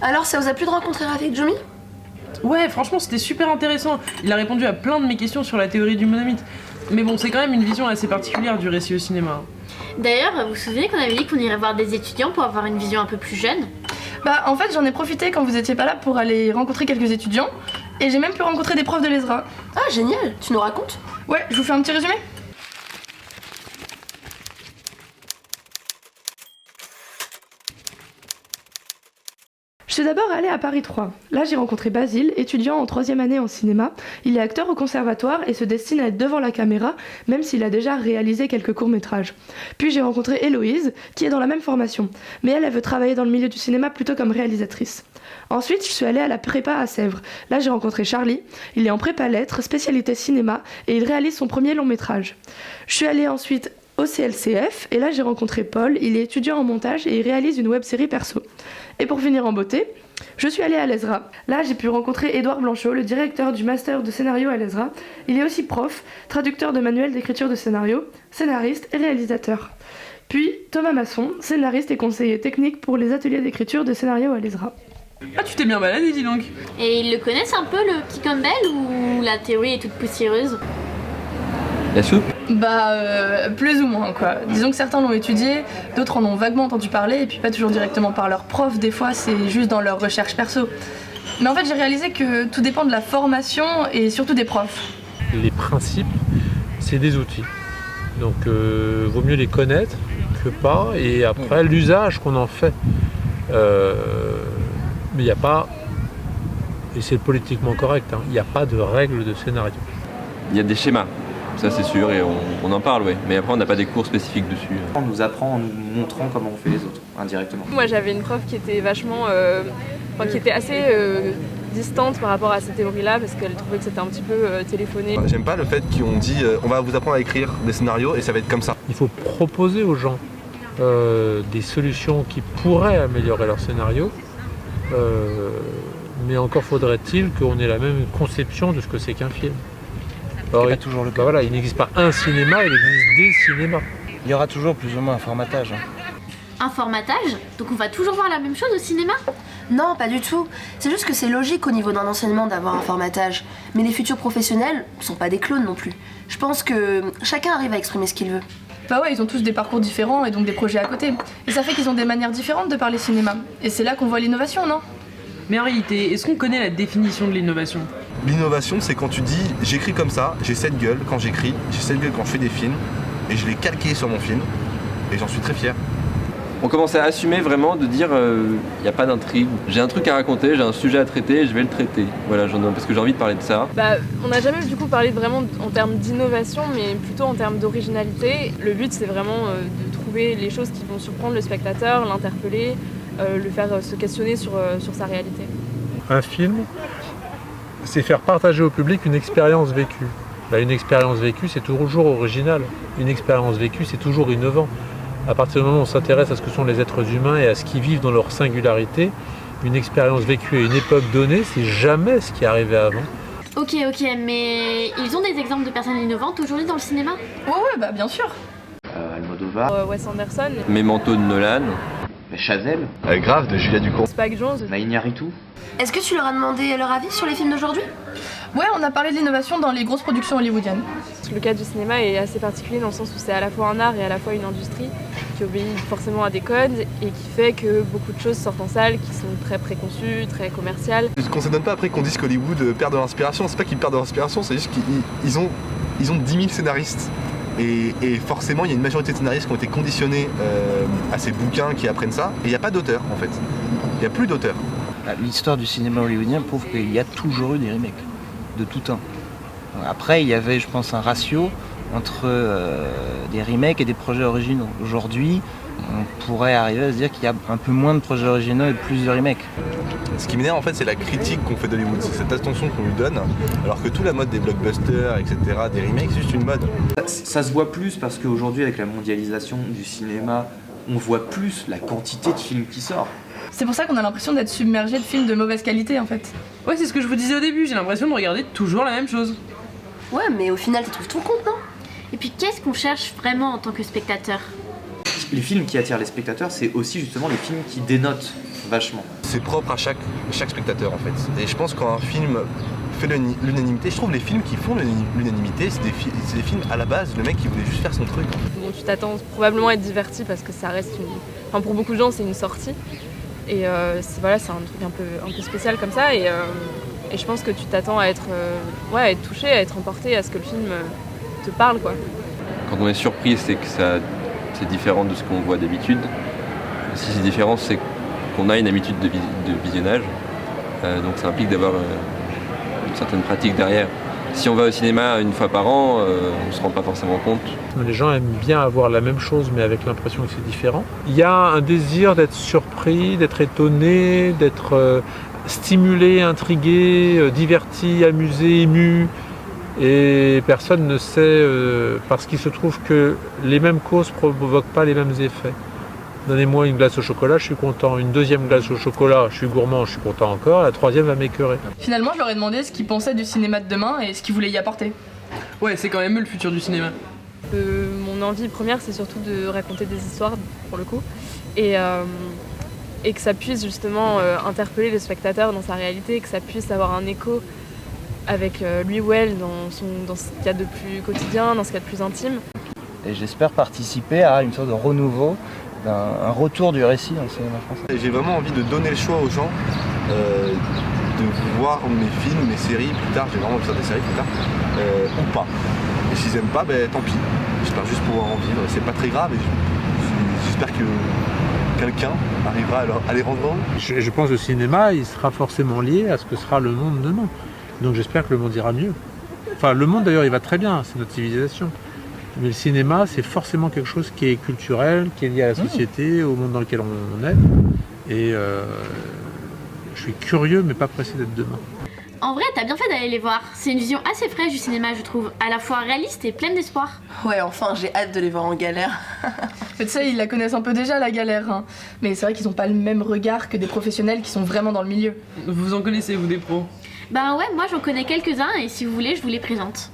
Alors ça vous a plu de rencontrer Rafik Djoumi? Ouais, franchement, c'était super intéressant. Il a répondu à plein de mes questions sur la théorie du monomythe. Mais bon, c'est quand même une vision assez particulière du récit au cinéma. D'ailleurs, vous vous souvenez qu'on avait dit qu'on irait voir des étudiants pour avoir une vision un peu plus jeune? Bah en fait j'en ai profité quand vous étiez pas là pour aller rencontrer quelques étudiants et j'ai même pu rencontrer des profs de l'ESRA. Ah génial, tu nous racontes? Ouais, je vous fais un petit résumé. Je suis d'abord allée à Paris 3. Là, j'ai rencontré Basile, étudiant en 3e année en cinéma. Il est acteur au conservatoire et se destine à être devant la caméra, même s'il a déjà réalisé quelques courts-métrages. Puis j'ai rencontré Héloïse, qui est dans la même formation, mais elle veut travailler dans le milieu du cinéma plutôt comme réalisatrice. Ensuite, je suis allée à la prépa à Sèvres. Là, j'ai rencontré Charlie. Il est en prépa lettres, spécialité cinéma, et il réalise son premier long-métrage. Je suis allée ensuite au CLCF, et là j'ai rencontré Paul, il est étudiant en montage et il réalise une web-série perso. Et pour finir en beauté, je suis allée à l'ESRA. Là j'ai pu rencontrer Édouard Blanchot, le directeur du master de scénario à l'ESRA. Il est aussi prof, traducteur de manuels d'écriture de scénario, scénariste et réalisateur. Puis Thomas Masson, scénariste et conseiller technique pour les ateliers d'écriture de scénario à l'ESRA. Ah, tu t'es bien baladé, dis donc. Et ils le connaissent un peu, le petit Campbell, ou la théorie est toute poussiéreuse? La soupe? Bah, plus ou moins quoi. Disons que certains l'ont étudié, d'autres en ont vaguement entendu parler, et puis pas toujours directement par leurs profs, des fois c'est juste dans leur recherche perso. Mais en fait j'ai réalisé que tout dépend de la formation et surtout des profs. Les principes, c'est des outils. Donc vaut mieux les connaître que pas, et après l'usage qu'on en fait. Mais il n'y a pas, et c'est politiquement correct, il n'y a pas de règles de scénario. Il y a des schémas, ça c'est sûr, et on en parle, ouais. Mais après on n'a pas des cours spécifiques dessus. On nous apprend en nous montrant comment on fait les autres, indirectement. Moi j'avais une prof qui était vachement, qui était assez distante par rapport à ces théories-là, parce qu'elle trouvait que c'était un petit peu téléphoné. J'aime pas le fait qu'on dit on va vous apprendre à écrire des scénarios et ça va être comme ça. Il faut proposer aux gens des solutions qui pourraient améliorer leur scénario, mais encore faudrait-il qu'on ait la même conception de ce que c'est qu'un film. Alors, toujours le cas. Bah voilà, il n'existe pas un cinéma, il existe des cinémas. Il y aura toujours plus ou moins un formatage. Un formatage? Donc on va toujours voir la même chose au cinéma? Non, pas du tout. C'est juste que c'est logique au niveau d'un enseignement d'avoir un formatage. Mais les futurs professionnels sont pas des clones non plus. Je pense que chacun arrive à exprimer ce qu'il veut. Bah ouais, ils ont tous des parcours différents et donc des projets à côté. Et ça fait qu'ils ont des manières différentes de parler cinéma. Et c'est là qu'on voit l'innovation, non? Mais en réalité, est-ce qu'on connaît la définition de l'innovation? L'innovation, c'est quand tu dis j'écris comme ça, j'ai cette gueule quand j'écris, j'ai cette gueule quand je fais des films, et je l'ai calqué sur mon film, et j'en suis très fier. On commence à assumer vraiment de dire il n'y a pas d'intrigue. J'ai un truc à raconter, j'ai un sujet à traiter, je vais le traiter. Voilà, parce que j'ai envie de parler de ça. Bah, on n'a jamais du coup parlé vraiment en termes d'innovation, mais plutôt en termes d'originalité. Le but c'est vraiment de trouver les choses qui vont surprendre le spectateur, l'interpeller, le faire se questionner sur sa réalité. Un film, c'est faire partager au public une expérience vécue. Bah, une expérience vécue, c'est toujours original. Une expérience vécue, c'est toujours innovant. À partir du moment où on s'intéresse à ce que sont les êtres humains et à ce qu'ils vivent dans leur singularité, une expérience vécue à une époque donnée, c'est jamais ce qui est arrivé avant. Ok, mais ils ont des exemples de personnes innovantes aujourd'hui dans le cinéma? Ouais, bah bien sûr. Almodovar, Wes Anderson, Memento de Nolan. Chazelle, Grave de Julia Ducournau. Spike Jonze. Naïn Yarritou. Est-ce que tu leur as demandé leur avis sur les films d'aujourd'hui? Ouais, on a parlé de l'innovation dans les grosses productions hollywoodiennes. Le cas du cinéma est assez particulier dans le sens où c'est à la fois un art et à la fois une industrie qui obéit forcément à des codes et qui fait que beaucoup de choses sortent en salle qui sont très préconçues, très commerciales. Qu'on se donne pas après qu'on dise qu'Hollywood perd de l'inspiration, c'est pas qu'ils perdent de l'inspiration, c'est juste qu'ils ont 10 000 scénaristes. Et forcément, il y a une majorité de scénaristes qui ont été conditionnés à ces bouquins qui apprennent ça, et il n'y a pas d'auteur en fait. Il n'y a plus d'auteur. L'histoire du cinéma hollywoodien prouve qu'il y a toujours eu des remakes, de tout temps. Après, il y avait, je pense, un ratio entre des remakes et des projets originaux. Aujourd'hui, on pourrait arriver à se dire qu'il y a un peu moins de projets originaux et plus de remakes. Ce qui m'énerve en fait, c'est la critique qu'on fait d'Hollywood, c'est cette attention qu'on lui donne, alors que toute la mode des blockbusters, etc., des remakes, c'est juste une mode. Ça se voit plus parce qu'aujourd'hui, avec la mondialisation du cinéma, on voit plus la quantité de films qui sortent. C'est pour ça qu'on a l'impression d'être submergé de films de mauvaise qualité en fait. Ouais, c'est ce que je vous disais au début, j'ai l'impression de regarder toujours la même chose. Ouais, mais au final, tu trouves ton compte, non? Et puis qu'est-ce qu'on cherche vraiment en tant que spectateur? Les films qui attirent les spectateurs, c'est aussi justement les films qui dénotent vachement. C'est propre à chaque spectateur en fait. Et je pense que quand un film fait l'unanimité, je trouve les films qui font l'unanimité, c'est des films à la base, le mec qui voulait juste faire son truc. Bon, tu t'attends probablement à être diverti parce que ça reste Enfin, pour beaucoup de gens, c'est une sortie. Et c'est un truc un peu spécial comme ça. Et je pense que tu t'attends à être touché, à être emporté, à ce que le film te parle, quoi. Quand on est surpris, c'est que c'est différent de ce qu'on voit d'habitude. Si c'est différent, c'est qu'on a une habitude de visionnage. Donc ça implique d'avoir une certaine pratique derrière. Si on va au cinéma une fois par an, on ne se rend pas forcément compte. Les gens aiment bien avoir la même chose mais avec l'impression que c'est différent. Il y a un désir d'être surpris, d'être étonné, d'être stimulé, intrigué, diverti, amusé, ému. Et personne ne sait, parce qu'il se trouve que les mêmes causes ne provoquent pas les mêmes effets. Donnez-moi une glace au chocolat, je suis content. Une deuxième glace au chocolat, je suis gourmand, je suis content encore. La troisième va m'écœurer. Finalement, je leur ai demandé ce qu'ils pensaient du cinéma de demain et ce qu'ils voulaient y apporter. Ouais, c'est quand même eux le futur du cinéma. Mon envie première, c'est surtout de raconter des histoires, pour le coup. Et que ça puisse justement interpeller le spectateur dans sa réalité, que ça puisse avoir un écho avec lui ou elle dans ce qu'il y a de plus quotidien, dans ce qu'il y a de plus intime. Et j'espère participer à une sorte de renouveau, un retour du récit dans le cinéma français. J'ai vraiment envie de donner le choix aux gens de voir mes films, mes séries plus tard, j'ai vraiment envie de faire des séries plus tard, ou pas. Et s'ils aiment pas, tant pis. J'espère juste pouvoir en vivre. C'est pas très grave et j'espère que quelqu'un arrivera à les rendre heureux. Je pense que le cinéma, il sera forcément lié à ce que sera le monde demain. Donc j'espère que le monde ira mieux. Enfin, le monde d'ailleurs, il va très bien, c'est notre civilisation. Mais le cinéma, c'est forcément quelque chose qui est culturel, qui est lié à la société, au monde dans lequel on est. Et je suis curieux, mais pas pressé d'être demain. En vrai, t'as bien fait d'aller les voir. C'est une vision assez fraîche du cinéma, je trouve, à la fois réaliste et pleine d'espoir. Ouais, enfin, j'ai hâte de les voir en galère. Mais tu sais, ils la connaissent un peu déjà, la galère. Hein. Mais c'est vrai qu'ils n'ont pas le même regard que des professionnels qui sont vraiment dans le milieu. Vous en connaissez, vous, des pros? Ben ouais, moi j'en connais quelques-uns et si vous voulez, je vous les présente.